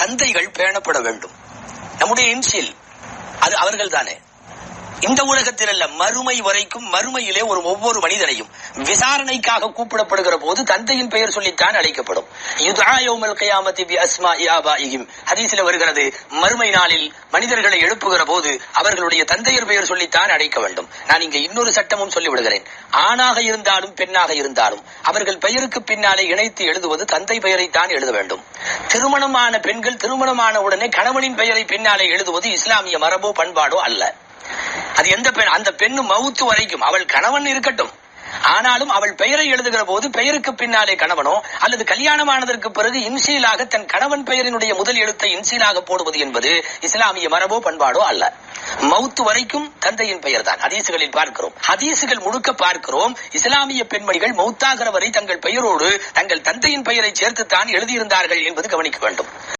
தந்தைகள் பேணப்பட வேண்டும். நம்முடைய இன்சியல் அது அவர்கள் தானே. இந்த உலகத்தில் அல்ல, மறுமை வரைக்கும். மறுமையிலே ஒவ்வொரு மனிதனையும் விசாரணைக்காக கூப்பிடப்படுகிற போது தந்தையின் பெயர் சொல்லித்தான் அழைக்கப்படும். ஹதீஸில் வருகிறது, மறுமை நாளில் மனிதர்களை எழுப்புகிற போது அவர்களுடைய தந்தையர் பெயர் சொல்லித்தான் அழைக்க வேண்டும். நான் இங்க இன்னொரு சட்டமும் சொல்லிவிடுகிறேன். ஆணாக இருந்தாலும் பெண்ணாக இருந்தாலும் அவர்கள் பெயருக்கு பின்னாலே இணைத்து எழுதுவது தந்தை பெயரைத்தான் எழுத வேண்டும். திருமணமான பெண்கள் திருமணமான உடனே கணவனின் பெயரை பின்னாலே எழுதுவது இஸ்லாமிய மரபோ பண்பாடோ அல்ல. அது எந்த பெண், அந்த பெண்ணு மவுத்து வரைக்கும் அவள் கணவன் இருக்கட்டும், ஆனாலும் அவள் பெயரை எழுதுகிற போது பெயருக்கு பின்னாலே கணவனோ அல்லது கல்யாணமானதற்கு பிறகு இன்சியலாக தன் கணவன் பெயரினுடைய முதல் எழுத்தை இன்சியலாக போடுவது என்பது இஸ்லாமிய மரபோ பண்பாடோ அல்ல. மவுத்து வரைக்கும் தந்தையின் பெயர் தான் ஹதீசுகளில் பார்க்கிறோம். ஹதீசுகள் முழுக்க பார்க்கிறோம். இஸ்லாமிய பெண்மணிகள் மவுத்தாகிற வரை தங்கள் பெயரோடு தங்கள் தந்தையின் பெயரை சேர்த்துத்தான் எழுதியிருந்தார்கள் என்பது கவனிக்க வேண்டும்.